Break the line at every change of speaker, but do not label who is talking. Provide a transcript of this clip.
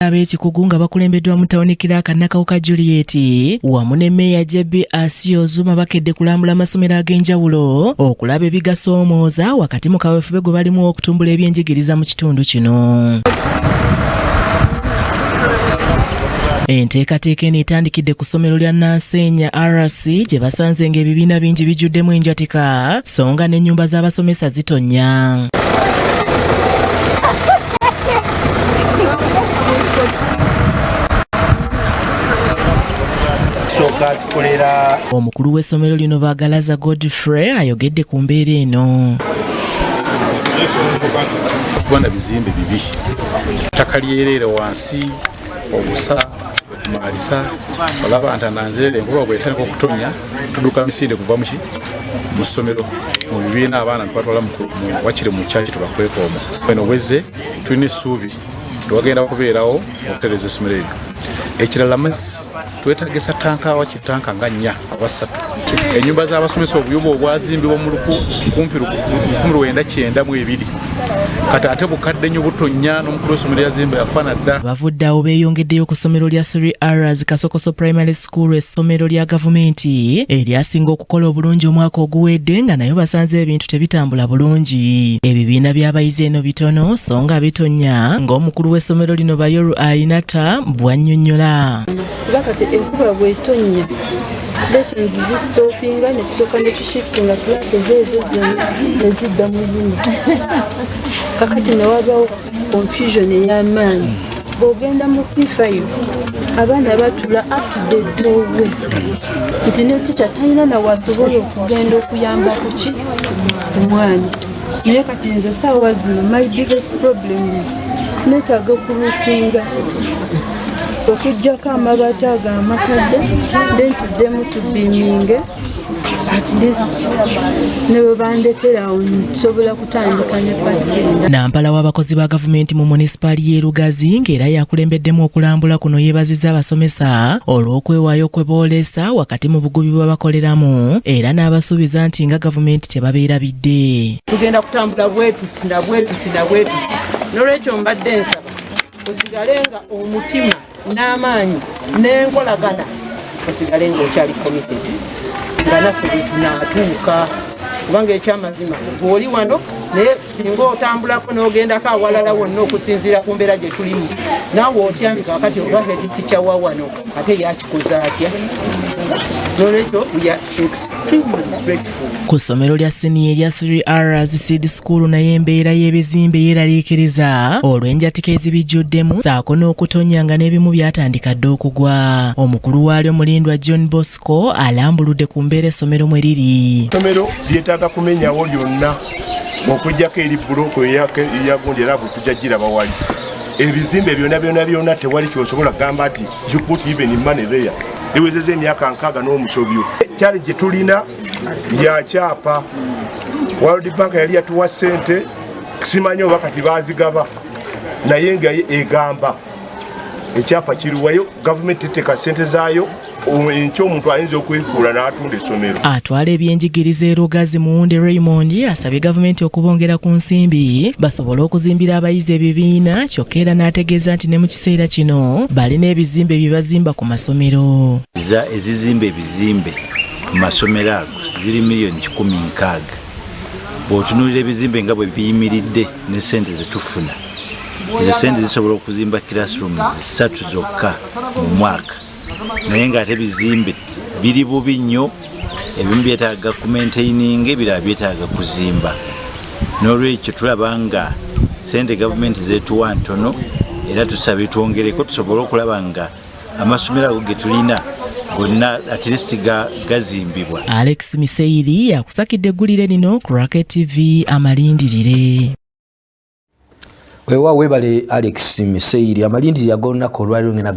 ab'ekikugu nga bakulembeddwa mu ttawuni Kiraka Nakawuka Juliet wamu ne Meeya JB Asio Zuma bakedde kulambula amasomero ag'enjawulo okulaba ebigasoomooza wakati mu kaweefube gwe balimu okutumbula ebyenjigiriza mu kitundu kino. Enteekateeka eno etandikidde ku ssomero lya Nansenya RC gye basanze ng'ebibiina bingi bijjuddemu enjatika so nga n'ennyumba z'abasomesa zitonnya. Omukulu w'essomero lino Bagalaza Godfrey ayogedde ku mbeera eno.
Kubana bizimbe bibi, ttaka lyerere wansi, obusa kumalisa olaba ntananzere enkuba bwetandika okutonya tudduka misinde kuva mu ssomero mu bibiina abaana batwala wakiri mu kyaki tubakweka omwo. Eno bwezze tulina essuubi tewagenda kubeerawo okutereza essomero eryo. Ekirala amazzi twetagisa tanka wakiri tanka nga 4 oba 3. Ennyumba z'abasomesa obuyumba obwazimbibwa mu kumpi 1992 kati ate bukadde nnyo butonnya n'omukulu w'essomero yazimba yafaana dda.
Bavuddeawo beeyongeddeyo ku ssomero lya 3Rs Kasokoso Primary School, essomero lya gavumenti eryasinga okukola obulungi omwaka oguwedde nga nayo basanze ebintu tebitambula bulungi. Ebibiina by'abayizi eno bitono so nga bitonnya ng'omukulu w'essomero lino Bayoru Alinata bw'annyonnyola.
Kuba kati enkuba bw'etonnya lessons zisitopinga ne tusooka ne tushiftinga classes ezo zonna ne zidda mu zino. Kakati ne wabaawo confusion ey'amaanyi. Bw'ogenda mu P5 abaana batula up to the doorway nti ne teacher talina na wasobola okugenda okuyamba ku ki omwana. Naye kati nze saawa zino my biggest problem is neetaaga okuruufinga okujjako amabaati ago amakadde then tuddemu tubiminge at least ne bwe bandekerawo nsobola kutandika ne patisenda.
Nampala w'abakozi ba gavumenti mu munisipaali y'e Lugazi ng'era yakulembeddemu okulambula kuno yeebazizza abasomesa olw'okwewaayo kwe boolesa wakati mu bugubi bwe bakoleramu era n'abasuubiza nti nga gavumenti tebabeerabidde.
Tugenda kutambula bwetuti na bwetuti na bwetuti n'olwekyo mbadde nsaba osigalenga omutima n'amaanyi n'enkolagana osigale ng'okyali committed nga naffe bwetunaatuuka kubanga ekyamazima bw'oli wano naye singa otambulako n'ogendako awalala wonna okusinziira ku mbeera gye tulimu naawe otyambi kakati oba head teacher wa wano ate yakikoze atya. N'olwekyo we are extremely grateful.
Ku ssomero lya siniya erya 3Rs Seed School naye embeera y'ebizimbe yeeraliikiriza olw'enjatika ezibijjuddemu saako n'okutonya nga n'ebimu byatandika dda okugwa. Omukulu waalyo Mulindwa John Bosco alambuludde ku mbeera essomero mwe riri.
Essomero lyetaaga kumenyawo lyonna okujjako eri buloko eyagundi era bwe tujja giraba wali. Ebizimbe byonna tewali kyosobola kugamba nti you put even money there. Liwezeze emyaka 6 n'omusobyo. Challenge gye tulina ya kyapa. World Bank yali yatuwa ssente simanyi oba kati baazigaba naye nga egamba ekyapa kiruwayo gavumenti eteeka ssente zaayo enkyo omuntu ayinza okwefuula n'atunda essomero.
Atwala ebyenjigiriza e Lugazi Muwunde Raymond asabye gavumenti okubongera ku nsimbi basobole okuzimbira abayizi ebibiina kyokka era n'ategeeza nti ne mu kiseera kino balina ebizimbe bye bazimba ku masomero.
Ezizimba ebizimbe mu masomero ago ziri miliyoni 16. Bw'otunuulira ebizimbe nga bwe biyimiridde ne ssente ze tufuna ezo ssente zisobola okuzimba classrooms 3 zokka mu mwaka naye ng'ate bizimbe biri bubi nnyo, ebimu byetaaga kumaintaininga ebirala byetaaga kuzimba. N'olwekyo tulaba nga ssente gavumenti zeetuwa ntono era tusaba twongereko tusobole okulaba nga amasomero ago ge tulina gonna at least gazimbibwa.
Alex Miseiri yakusakidde eggulire lino ku Rocket TV Amalindirire.
Wewa webale Alex Miseiri Amalindirire ag'olunaku olwaliro ngena